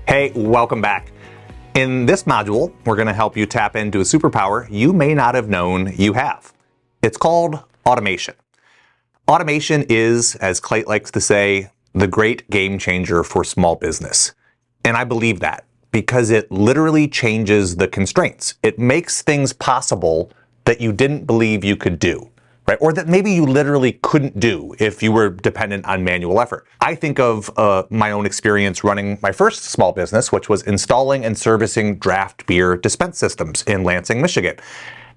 Hey, welcome back. In this module, we're going to help you tap into a superpower you may not have known you have. It's called automation. Automation is, as Clayt likes to say, the great game changer for small business. And I believe that because it literally changes the constraints. It makes things possible that you didn't believe you could do. Right? Or that maybe you literally couldn't do if you were dependent on manual effort. I think of my own experience running my first small business, which was installing and servicing draft beer dispense systems in Lansing, Michigan.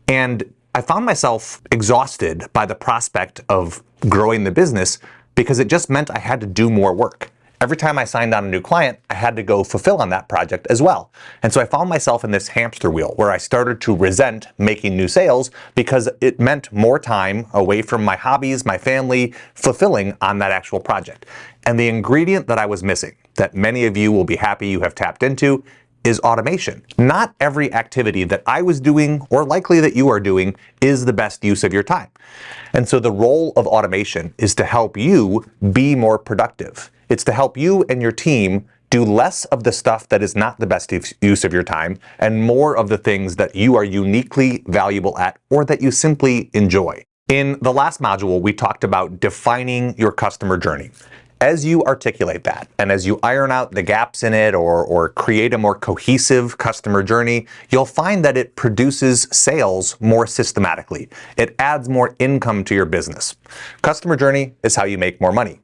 And I found myself exhausted by the prospect of growing the business because it just meant I had to do more work. Every time I signed on a new client, I had to go fulfill on that project as well. And so I found myself in this hamster wheel where I started to resent making new sales because it meant more time away from my hobbies, my family, fulfilling on that actual project. And the ingredient that I was missing, that many of you will be happy you have tapped into, is automation. Not every activity that I was doing, or likely that you are doing, is the best use of your time. And so the role of automation is to help you be more productive. It's to help you and your team do less of the stuff that is not the best use of your time and more of the things that you are uniquely valuable at or that you simply enjoy. In the last module, we talked about defining your customer journey. As you articulate that, and as you iron out the gaps in it or create a more cohesive customer journey, you'll find that it produces sales more systematically. It adds more income to your business. Customer journey is how you make more money.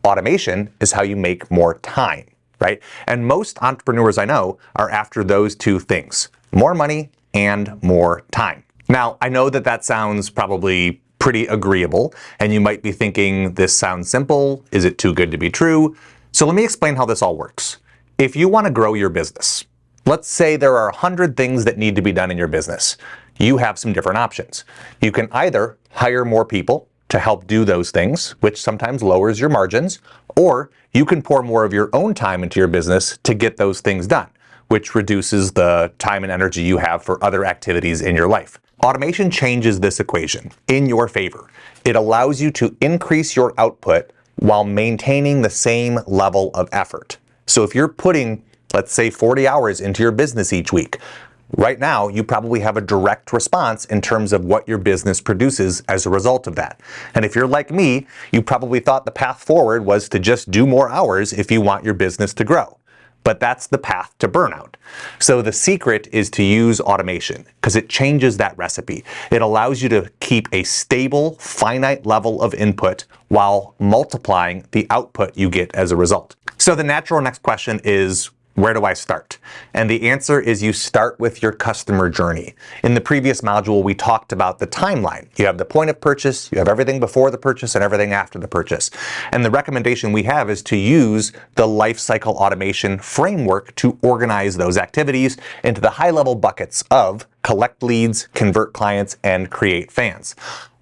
Automation is how you make more time, right? And most entrepreneurs I know are after those two things, more money and more time. Now, I know that that sounds probably pretty agreeable, and you might be thinking, this sounds simple. Is it too good to be true? So let me explain how this all works. If you want to grow your business, let's say there are 100 things that need to be done in your business. You have some different options. You can either hire more people to help do those things, which sometimes lowers your margins, or you can pour more of your own time into your business to get those things done, which reduces the time and energy you have for other activities in your life. Automation changes this equation in your favor. It allows you to increase your output while maintaining the same level of effort. So if you're putting, let's say, 40 hours into your business each week, right now, you probably have a direct response in terms of what your business produces as a result of that. And if you're like me, you probably thought the path forward was to just do more hours if you want your business to grow. But that's the path to burnout. So the secret is to use automation because it changes that recipe. It allows you to keep a stable, finite level of input while multiplying the output you get as a result. So the natural next question is, where do I start? And the answer is you start with your customer journey. In the previous module, we talked about the timeline. You have the point of purchase, you have everything before the purchase and everything after the purchase. And the recommendation we have is to use the lifecycle automation framework to organize those activities into the high-level buckets of collect leads, convert clients, and create fans.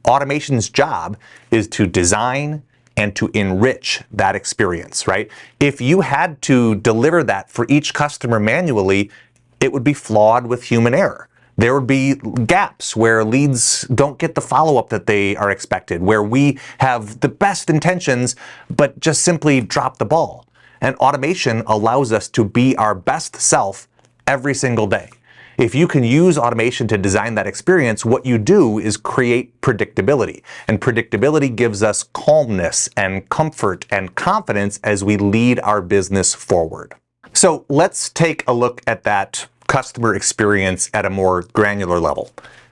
Automation's job is to design and to enrich that experience, right? If you had to deliver that for each customer manually, it would be flawed with human error. There would be gaps where leads don't get the follow-up that they are expected, where we have the best intentions, but just simply drop the ball. And automation allows us to be our best self every single day. If you can use automation to design that experience, what you do is create predictability. And predictability gives us calmness and comfort and confidence as we lead our business forward. So let's take a look at that customer experience at a more granular level.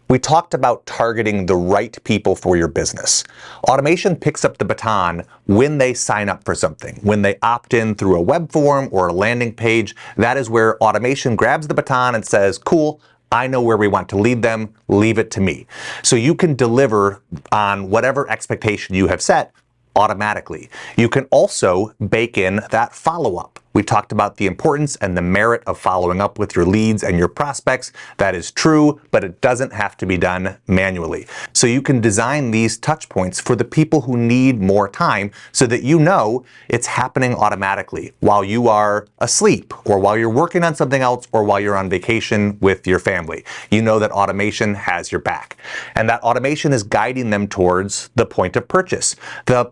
We talked about targeting the right people for your business. Automation picks up the baton when they sign up for something. When they opt in through a web form or a landing page, that is where automation grabs the baton and says, cool, I know where we want to lead them, leave it to me. So you can deliver on whatever expectation you have set automatically. You can also bake in that follow-up. We talked about the importance and the merit of following up with your leads and your prospects. That is true, but it doesn't have to be done manually. So you can design these touch points for the people who need more time so that you know it's happening automatically while you are asleep or while you're working on something else or while you're on vacation with your family. You know that automation has your back. And that automation is guiding them towards the point of purchase.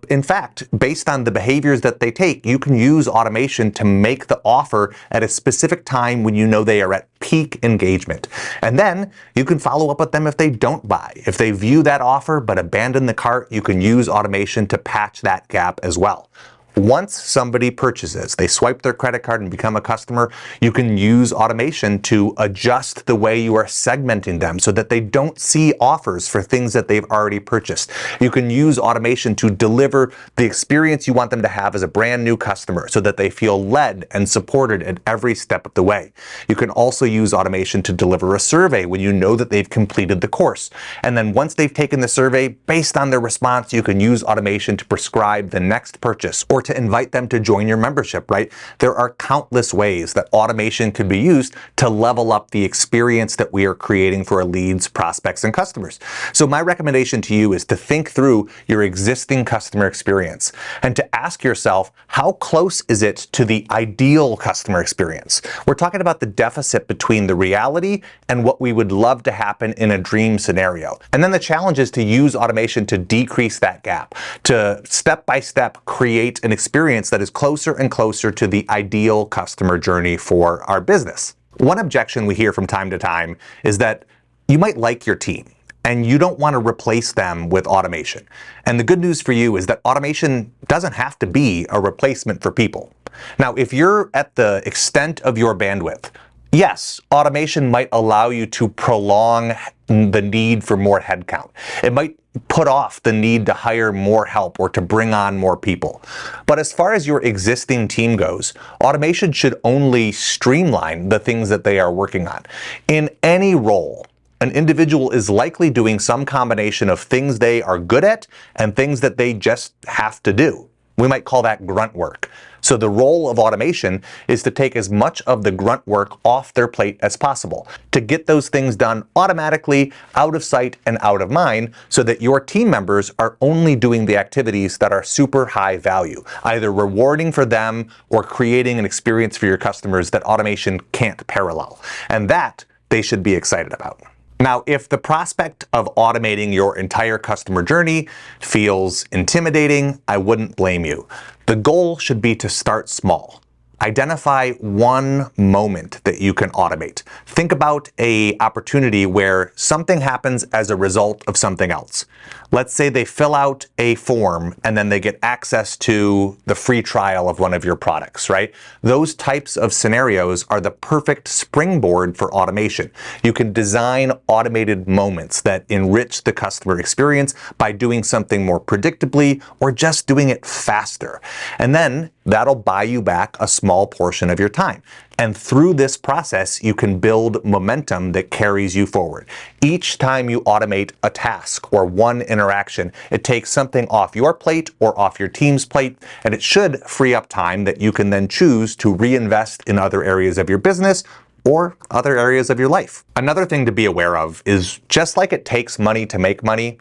In fact, based on the behaviors that they take, you can use automation to make the offer at a specific time when you know they are at peak engagement. And then you can follow up with them if they don't buy. If they view that offer but abandon the cart, you can use automation to patch that gap as well. Once somebody purchases, they swipe their credit card and become a customer, you can use automation to adjust the way you are segmenting them so that they don't see offers for things that they've already purchased. You can use automation to deliver the experience you want them to have as a brand new customer so that they feel led and supported at every step of the way. You can also use automation to deliver a survey when you know that they've completed the course. And then once they've taken the survey, based on their response, you can use automation to prescribe the next purchase or to invite them to join your membership, right? There are countless ways that automation could be used to level up the experience that we are creating for our leads, prospects, and customers. So my recommendation to you is to think through your existing customer experience and to ask yourself, how close is it to the ideal customer experience? We're talking about the deficit between the reality and what we would love to happen in a dream scenario. And then the challenge is to use automation to decrease that gap, to step by step create an experience that is closer and closer to the ideal customer journey for our business. One objection we hear from time to time is that you might like your team and you don't want to replace them with automation. And the good news for you is that automation doesn't have to be a replacement for people. Now, if you're at the extent of your bandwidth, yes, automation might allow you to prolong the need for more headcount. It might put off the need to hire more help or to bring on more people. But as far as your existing team goes, automation should only streamline the things that they are working on. In any role, an individual is likely doing some combination of things they are good at and things that they just have to do. We might call that grunt work. So the role of automation is to take as much of the grunt work off their plate as possible, to get those things done automatically, out of sight and out of mind, so that your team members are only doing the activities that are super high value, either rewarding for them or creating an experience for your customers that automation can't parallel. And that they should be excited about. Now, if the prospect of automating your entire customer journey feels intimidating, I wouldn't blame you. The goal should be to start small. Identify one moment that you can automate. Think about an opportunity where something happens as a result of something else. Let's say they fill out a form and then they get access to the free trial of one of your products, right? Those types of scenarios are the perfect springboard for automation. You can design automated moments that enrich the customer experience by doing something more predictably or just doing it faster. And then that'll buy you back a small portion of your time. And through this process, you can build momentum that carries you forward. Each time you automate a task or one interaction, it takes something off your plate or off your team's plate, and it should free up time that you can then choose to reinvest in other areas of your business or other areas of your life. Another thing to be aware of is just like it takes money to make money,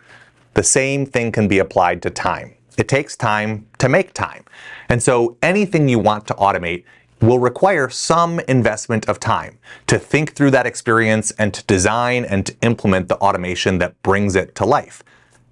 the same thing can be applied to time. It takes time to make time. And so anything you want to automate will require some investment of time to think through that experience and to design and to implement the automation that brings it to life.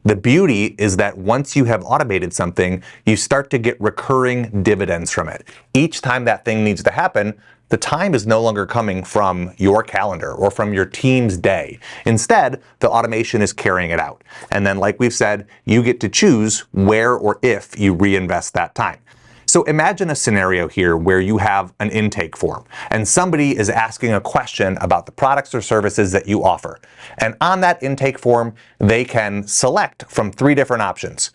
The beauty is that once you have automated something, you start to get recurring dividends from it. Each time that thing needs to happen, the time is no longer coming from your calendar or from your team's day. Instead, the automation is carrying it out. And then, like we've said, you get to choose where or if you reinvest that time. So imagine a scenario here where you have an intake form and somebody is asking a question about the products or services that you offer. And on that intake form, they can select from 3 different options.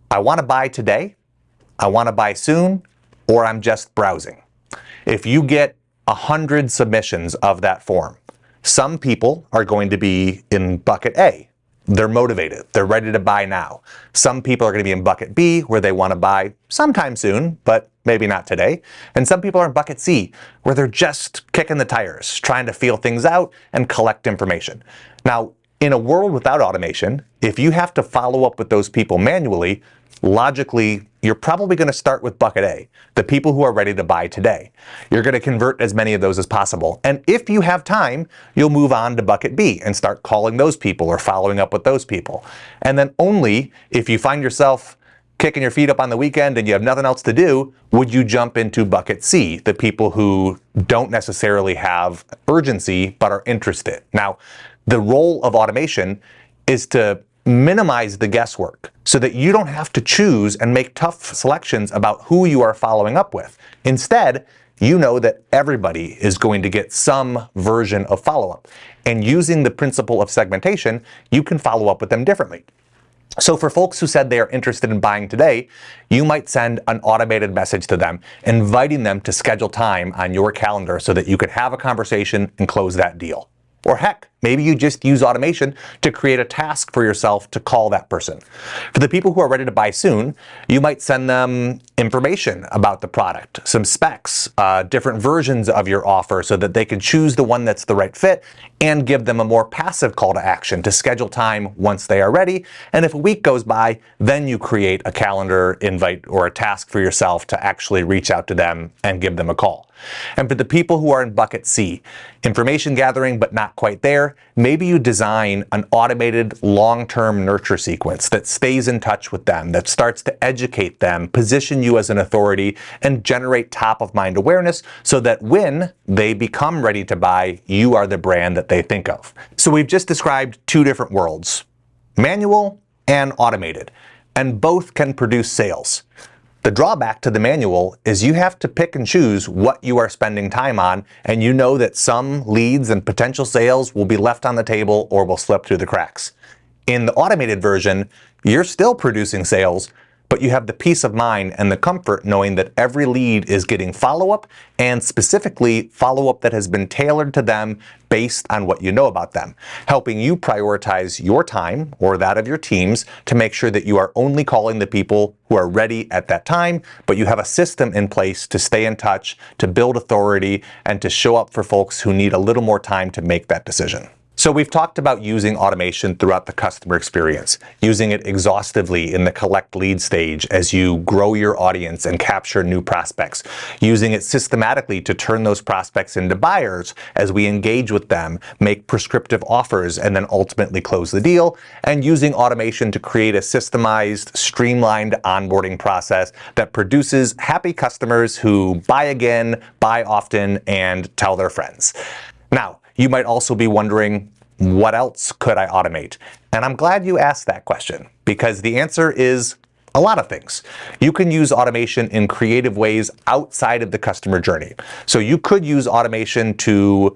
I want to buy today, I want to buy soon, or I'm just browsing. If you get 100 submissions of that form, some people are going to be in bucket A. They're motivated. They're ready to buy now. Some people are going to be in bucket B, where they want to buy sometime soon, but maybe not today. And some people are in bucket C, where they're just kicking the tires, trying to feel things out and collect information. Now, in a world without automation, if you have to follow up with those people manually, logically, you're probably going to start with bucket A, the people who are ready to buy today. You're going to convert as many of those as possible. And if you have time, you'll move on to bucket B and start calling those people or following up with those people. And then only if you find yourself kicking your feet up on the weekend and you have nothing else to do, would you jump into bucket C, the people who don't necessarily have urgency but are interested? Now, the role of automation is to minimize the guesswork so that you don't have to choose and make tough selections about who you are following up with. Instead, you know that everybody is going to get some version of follow-up. And using the principle of segmentation, you can follow up with them differently. So for folks who said they are interested in buying today, you might send an automated message to them, inviting them to schedule time on your calendar so that you could have a conversation and close that deal. Or heck, maybe you just use automation to create a task for yourself to call that person. For the people who are ready to buy soon, you might send them information about the product, some specs, different versions of your offer so that they can choose the one that's the right fit, and give them a more passive call to action to schedule time once they are ready. And if a week goes by, then you create a calendar invite or a task for yourself to actually reach out to them and give them a call. And for the people who are in bucket C, information gathering but not quite there, maybe you design an automated long-term nurture sequence that stays in touch with them, that starts to educate them, position you as an authority, and generate top-of-mind awareness so that when they become ready to buy, you are the brand that they think of. So we've just described two different worlds, manual and automated, and both can produce sales. The drawback to the manual is you have to pick and choose what you are spending time on, and you know that some leads and potential sales will be left on the table or will slip through the cracks. In the automated version, you're still producing sales, but you have the peace of mind and the comfort knowing that every lead is getting follow-up, and specifically follow-up that has been tailored to them based on what you know about them, helping you prioritize your time or that of your teams to make sure that you are only calling the people who are ready at that time, but you have a system in place to stay in touch, to build authority, and to show up for folks who need a little more time to make that decision. So we've talked about using automation throughout the customer experience, using it exhaustively in the collect lead stage as you grow your audience and capture new prospects, using it systematically to turn those prospects into buyers as we engage with them, make prescriptive offers, and then ultimately close the deal, and using automation to create a systemized, streamlined onboarding process that produces happy customers who buy again, buy often, and tell their friends. Now, you might also be wondering, what else could I automate? And I'm glad you asked that question, because the answer is a lot of things. You can use automation in creative ways outside of the customer journey. So you could use automation to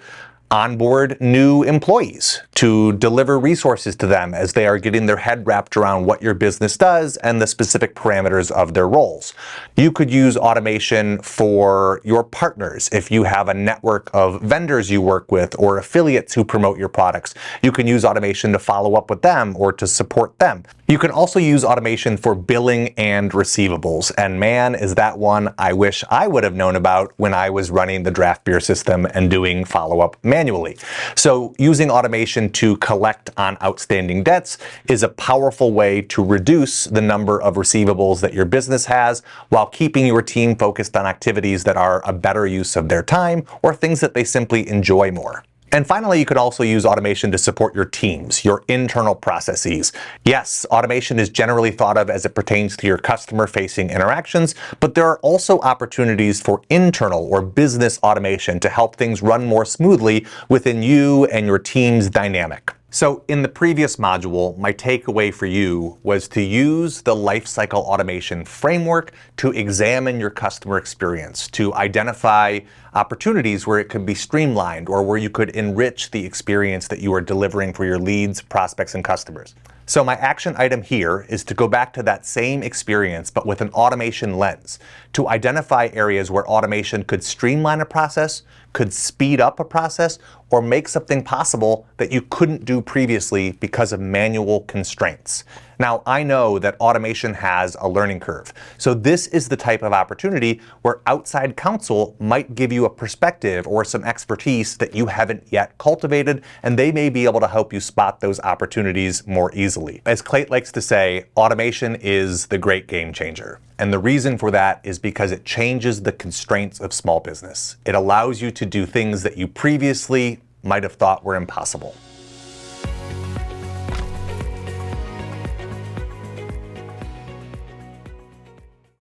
onboard new employees, to deliver resources to them as they are getting their head wrapped around what your business does and the specific parameters of their roles. You could use automation for your partners. If you have a network of vendors you work with or affiliates who promote your products, you can use automation to follow up with them or to support them. You can also use automation for billing and receivables. And man, is that one I wish I would have known about when I was running the draft beer system and doing follow-up manually. So using automation to collect on outstanding debts is a powerful way to reduce the number of receivables that your business has while keeping your team focused on activities that are a better use of their time or things that they simply enjoy more. And finally, you could also use automation to support your teams, your internal processes. Yes, automation is generally thought of as it pertains to your customer-facing interactions, but there are also opportunities for internal or business automation to help things run more smoothly within you and your team's dynamic. So in the previous module, my takeaway for you was to use the lifecycle automation framework to examine your customer experience, to identify opportunities where it could be streamlined or where you could enrich the experience that you are delivering for your leads, prospects, and customers. So my action item here is to go back to that same experience, but with an automation lens, to identify areas where automation could streamline a process, could speed up a process, or make something possible that you couldn't do previously because of manual constraints. Now, I know that automation has a learning curve, so this is the type of opportunity where outside counsel might give you a perspective or some expertise that you haven't yet cultivated, and they may be able to help you spot those opportunities more easily. As Clayt likes to say, automation is the great game changer. And the reason for that is because it changes the constraints of small business. It allows you to do things that you previously might have thought were impossible.